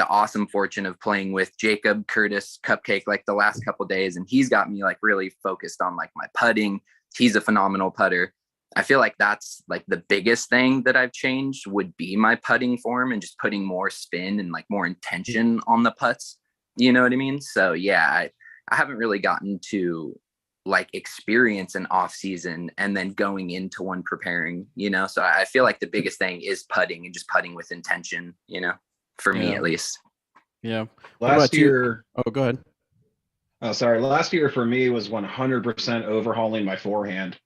awesome fortune of playing with Jacob Curtis Cupcake like the last couple days, and he's got me like really focused on like my putting. He's a phenomenal putter. I feel like that's like the biggest thing that I've changed would be my putting form and just putting more spin and like more intention on the putts. You know what I mean? So yeah, I haven't really gotten to like experience an off season and then going into one preparing, so I feel like the biggest thing is putting and just putting with intention, for me at least. Yeah. Last year. Oh, go ahead. Oh, sorry. Last year for me was 100% overhauling my forehand.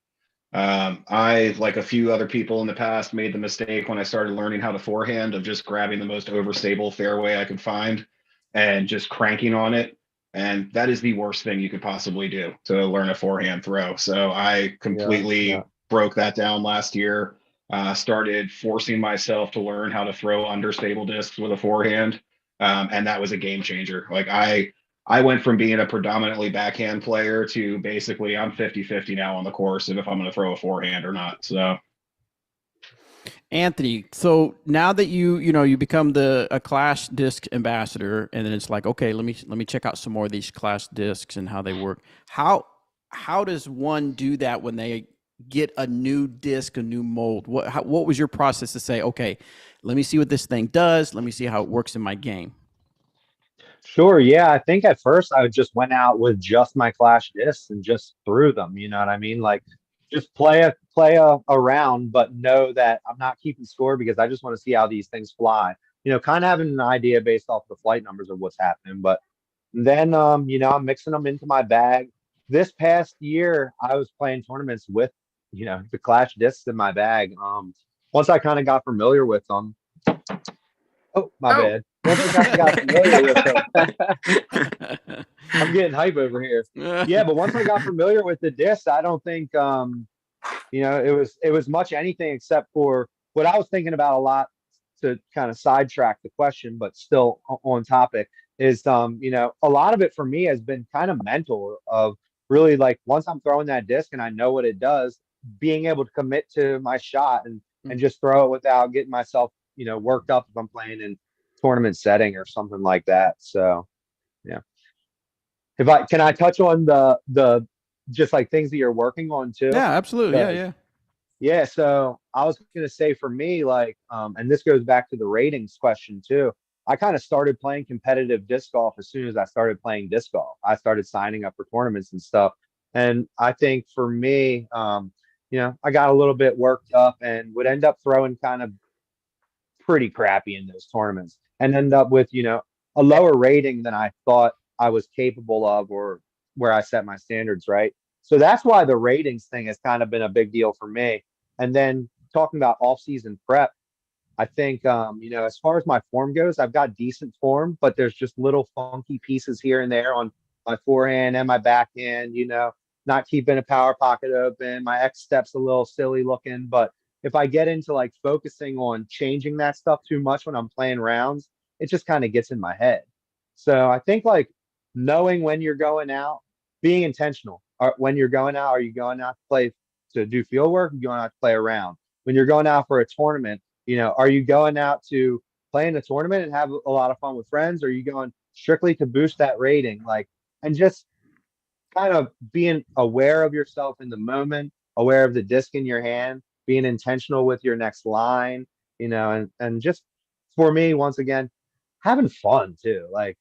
I, like a few other people in the past, made the mistake when I started learning how to forehand of just grabbing the most overstable fairway I could find and just cranking on it. And that is the worst thing you could possibly do, to learn a forehand throw. So I completely broke that down last year. Started forcing myself to learn how to throw understable discs with a forehand. And that was a game changer. Like I went from being a predominantly backhand player to basically I'm 50-50 now on the course of if I'm going to throw a forehand or not. So Anthony, so now that you become a Clash disc ambassador, and then it's like, okay, let me check out some more of these Clash discs and how they work. How does one do that when they get a new disc, a new mold? What was your process to say, okay, let me see what this thing does, let me see how it works in my game? Sure. Yeah. I think at first I just went out with just my Clash discs and just threw them. You know what I mean? Like just play a round, but know that I'm not keeping score because I just want to see how these things fly. Kind of having an idea based off the flight numbers of what's happening. But then, I'm mixing them into my bag. This past year, I was playing tournaments with, the Clash discs in my bag. Once I kind of got familiar with them. Oh, my bad. Once I kind of got familiar with them, I'm getting hype over here. Yeah, but once I got familiar with the disc, I don't think it was much anything except for what I was thinking about a lot to kind of sidetrack the question, but still on topic is a lot of it for me has been kind of mental of really like once I'm throwing that disc and I know what it does, being able to commit to my shot and just throw it without getting myself worked up if I'm playing in tournament setting or something like that. So yeah. Can I touch on the just like things that you're working on too? Yeah, absolutely. Yeah. So I was going to say for me, like, and this goes back to the ratings question too. I kind of started playing competitive disc golf as soon as I started playing disc golf. I started signing up for tournaments and stuff. And I think for me, I got a little bit worked up and would end up throwing kind of pretty crappy in those tournaments and end up with, a lower rating than I thought I was capable of or where I set my standards, right? So that's why the ratings thing has kind of been a big deal for me. And then talking about off-season prep, I think, as far as my form goes, I've got decent form, but there's just little funky pieces here and there on my forehand and my backhand, not keeping a power pocket open. My X step's a little silly looking, but if I get into like focusing on changing that stuff too much when I'm playing rounds, it just kind of gets in my head. So I think like knowing when you're going out, being intentional. When you're going out, are you going out to play to do field work? Or are you going out to play around? When you're going out for a tournament, are you going out to play in a tournament and have a lot of fun with friends? Or are you going strictly to boost that rating? And just kind of being aware of yourself in the moment, aware of the disc in your hand, being intentional with your next line, and just for me, once again, having fun too. Like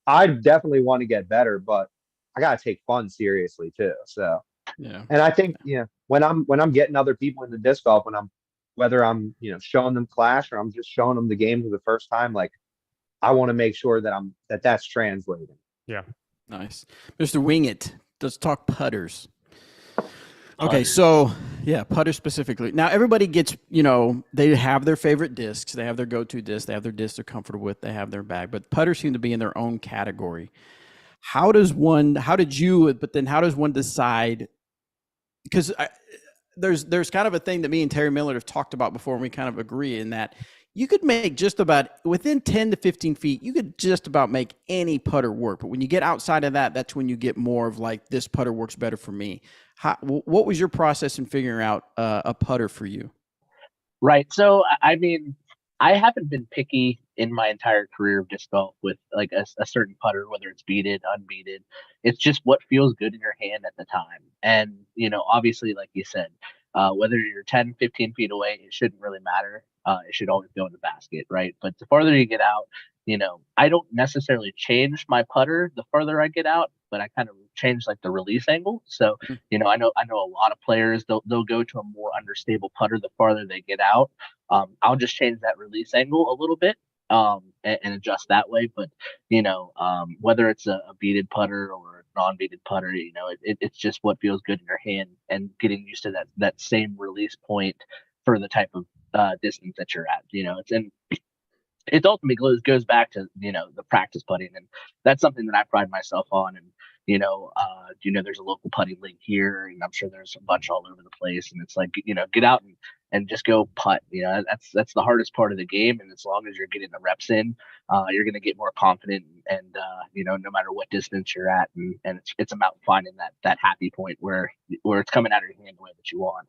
I definitely want to get better, but I gotta take fun seriously too. So Yeah. and I think, when I'm getting other people into disc golf, whether I'm, showing them Clash or I'm just showing them the game for the first time, like I want to make sure that's translating. Yeah. Nice. Mr. Wing It, let's talk putters. Okay, so yeah, putters specifically. Now everybody gets, they have their favorite discs, they have their go-to disc, they have their disc they're comfortable with, they have their bag, but putters seem to be in their own category. How does one decide? Because there's kind of a thing that me and Terry Miller have talked about before, and we kind of agree in that you could make just about within 10 to 15 feet, you could just about make any putter work. But when you get outside of that, that's when you get more of like, this putter works better for me. What was your process in figuring out a putter for you? Right. So, I mean, I haven't been picky in my entire career of disc golf with like a certain putter, whether it's beaded, unbeaded. It's just what feels good in your hand at the time. And, obviously, like you said, whether you're 10, 15 feet away, it shouldn't really matter. It should always go in the basket, right? But the farther you get out, I don't necessarily change my putter the farther I get out, but I kind of change like the release angle. So, I know a lot of players, they'll go to a more understable putter the farther they get out. I'll just change that release angle a little bit, and adjust that way. But, whether it's a beaded putter or a non-beaded putter, it's just what feels good in your hand and getting used to that same release point for the type of distance that you're at. It ultimately goes back to the practice putting, and that's something that I pride myself on. And there's a local putting league here, and I'm sure there's a bunch all over the place. And it's like, get out and just go putt. That's the hardest part of the game. And as long as you're getting the reps in, you're going to get more confident. And no matter what distance you're at, and it's about finding that happy point where it's coming out of your hand the way that you want.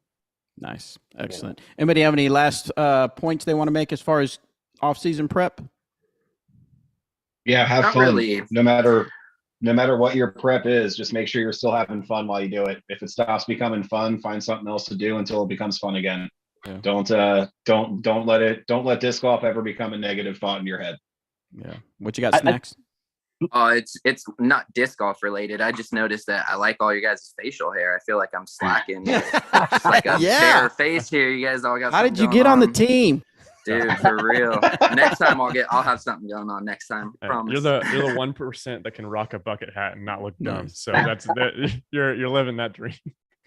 Nice, excellent. Anybody have any last points they want to make as far as off-season prep? Yeah, have Not fun. really. No matter what your prep is, just make sure you're still having fun while you do it. If it stops becoming fun, find something else to do until it becomes fun again. Yeah. Don't let disc golf ever become a negative thought in your head. Yeah. What you got, Snacks? It's not disc golf related. I just noticed that I like all you guys' facial hair. I feel like I'm slacking. It's like a bare face here. You guys all got. How did you get on the team? Dude, for real. Next time I'll have something going on next time. Promise. You're the 1% that can rock a bucket hat and not look dumb. So that's you're living that dream.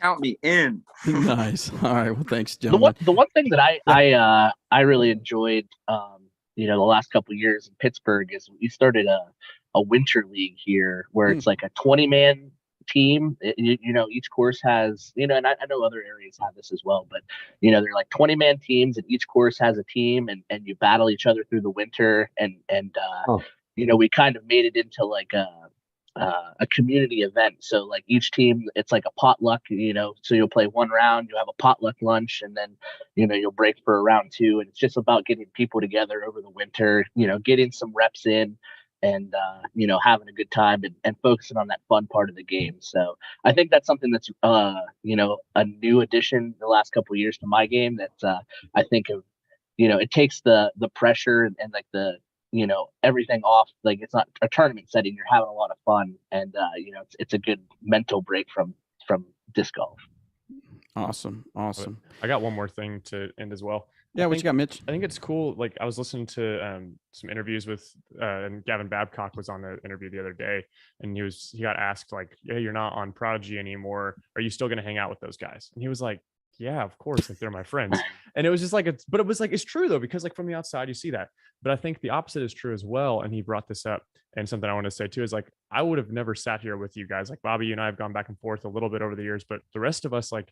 Count me in. Nice. All right. Well, thanks, gentlemen. The one thing that I really enjoyed, the last couple of years in Pittsburgh is we started a winter league here where it's like a 20-man team. Each course has, and I know other areas have this as well, but they're like 20-man teams, and each course has a team, and you battle each other through the winter, and we kind of made it into like a community event. So like each team, it's like a potluck, so you'll play one round, you'll have a potluck lunch, and then you'll break for a round two, and it's just about getting people together over the winter, getting some reps in, and having a good time, and focusing on that fun part of the game. So I think that's something that's a new addition the last couple of years to my game that I think of, it takes the pressure and like the everything off. Like it's not a tournament setting, you're having a lot of fun, and it's a good mental break from disc golf. Awesome. I got one more thing to end as well. Yeah, what you got, Mitch? I think it's cool. Like I was listening to some interviews with and Gavin Babcock was on the interview the other day, and he got asked like, "Hey, you're not on Prodigy anymore. Are you still going to hang out with those guys?" And he was like, yeah, of course, like they're my friends. And it was just like, but it was like, it's true though, because like from the outside, you see that. But I think the opposite is true as well. And he brought this up. And something I want to say too is like, I would have never sat here with you guys. Like Bobby, you and I have gone back and forth a little bit over the years, but the rest of us, like,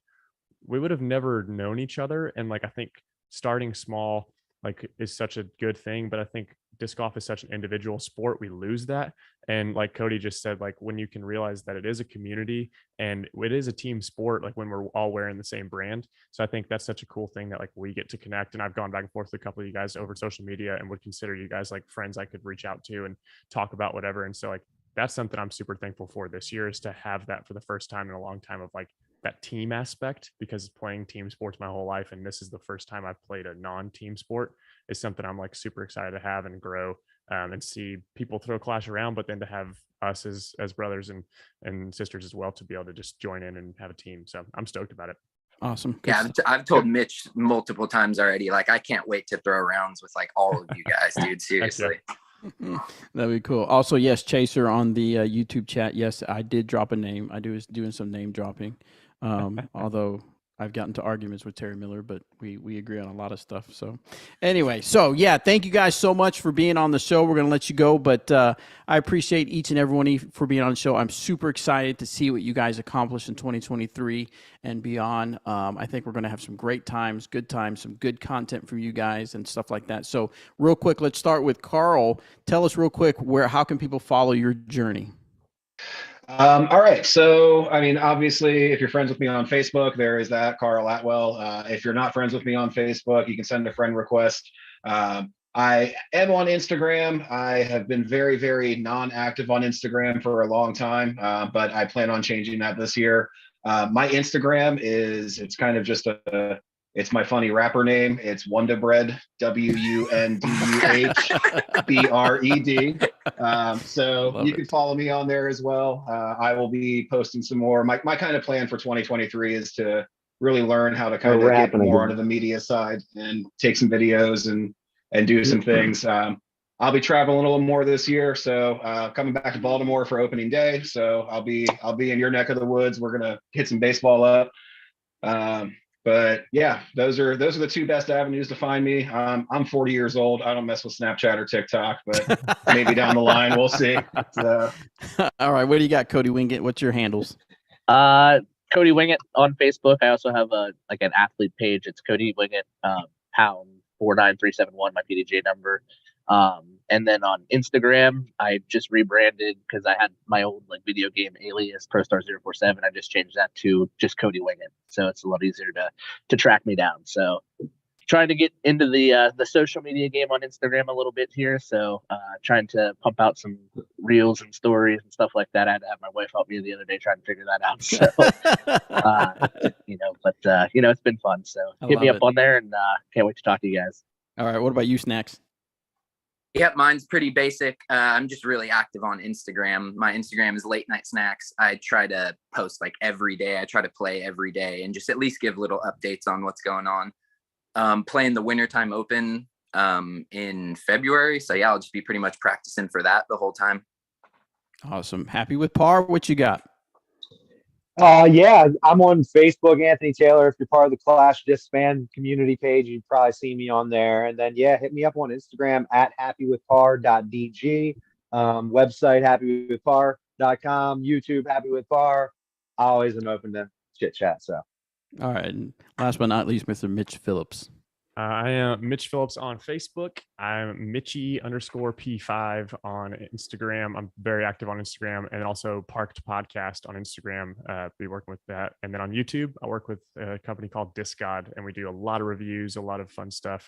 we would have never known each other. And like, I think starting small, like, is such a good thing. But I think disc golf is such an individual sport. We lose that. And like Cody just said, like, when you can realize that it is a community and it is a team sport, like when we're all wearing the same brand. So I think that's such a cool thing that like we get to connect. And I've gone back and forth with a couple of you guys over social media and would consider you guys like friends I could reach out to and talk about whatever. And so like, that's something I'm super thankful for this year, is to have that for the first time in a long time, of like that team aspect, because playing team sports my whole life, and this is the first time I've played a non-team sport, is something I'm like super excited to have and grow, and see people throw clash around, but then to have us as brothers and sisters as well, to be able to just join in and have a team. So I'm stoked about it. Awesome. Good Yeah, I've told Mitch multiple times already, like, I can't wait to throw rounds with like all of you guys, dude. Seriously. That'd be cool. Also, yes, Chaser on the YouTube chat. Yes, I did drop a name. I was doing some name dropping. Although I've gotten to arguments with Terry Miller, but we agree on a lot of stuff. So anyway, so yeah, thank you guys so much for being on the show. We're going to let you go, but I appreciate each and every one of you for being on the show. I'm super excited to see what you guys accomplish in 2023 and beyond. I think we're going to have some great times, some good content from you guys and stuff like that. So real quick, let's start with Carl. Tell us real quick, how can people follow your journey? All right. So, I mean, obviously, if you're friends with me on Facebook, there is that, Carl Atwell. If you're not friends with me on Facebook, you can send a friend request. I am on Instagram. I have been very, very non-active on Instagram for a long time, but I plan on changing that this year. My Instagram it's kind of just it's my funny rapper name. It's Wondabread, WUNDUHBRED. So you can follow me on there as well. I will be posting some more. My kind of plan for 2023 is to really learn how to kind of get more into the media side and take some videos and do some things. I'll be traveling a little more this year. So coming back to Baltimore for opening day. So I'll be in your neck of the woods. We're going to hit some baseball up. But yeah, those are the two best avenues to find me. I'm 40 years old. I don't mess with Snapchat or TikTok, but maybe down the line we'll see. So. All right, what do you got, Cody Wingett? What's your handles? Cody Wingett on Facebook. I also have an athlete page. It's Cody Wingett pound 49371, my PDGA number. And then on Instagram, I just rebranded because I had my old video game alias ProStar047. I just changed that to just Cody Wingett, so it's a lot easier to track me down. So trying to get into the social media game on Instagram a little bit here. So trying to pump out some reels and stories and stuff like that. I had to have my wife help me the other day trying to figure that out. So it's been fun. So hit me up on there, and can't wait to talk to you guys. All right, what about you, Snacks? Yep, mine's pretty basic. I'm just really active on Instagram. My Instagram is Late Night Snacks. I try to post every day. I try to play every day and just at least give little updates on what's going on. Playing the Wintertime Open in February. So yeah, I'll just be pretty much practicing for that the whole time. Awesome. Happy with par. What you got? Yeah, I'm on Facebook, Anthony Taylor. If you're part of the Clash Disc fan community page, you've probably seen me on there. And then, yeah, hit me up on Instagram at happywithpar.dg, website happywithpar.com, YouTube happywithpar. I always am open to chit chat. So, all right. And last but not least, Mr. Mitch Phillips. I am Mitch Phillips on Facebook. I'm Mitchie_P5 on Instagram. I'm very active on Instagram, and also Parked Podcast on Instagram. Be working with that. And then on YouTube, I work with a company called Disc God, and we do a lot of reviews, a lot of fun stuff.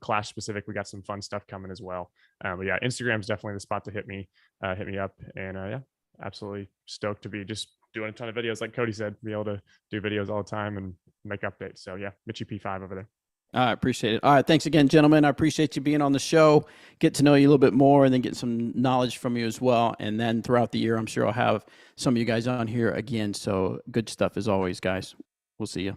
Clash specific, we got some fun stuff coming as well. But yeah, Instagram is definitely the spot to hit me up. And yeah, absolutely stoked to be just doing a ton of videos. Like Cody said, be able to do videos all the time and make updates. So yeah, Mitchie P5 over there. I appreciate it. All right. Thanks again, gentlemen. I appreciate you being on the show, get to know you a little bit more, and then get some knowledge from you as well. And then throughout the year, I'm sure I'll have some of you guys on here again. So good stuff as always, guys. We'll see you.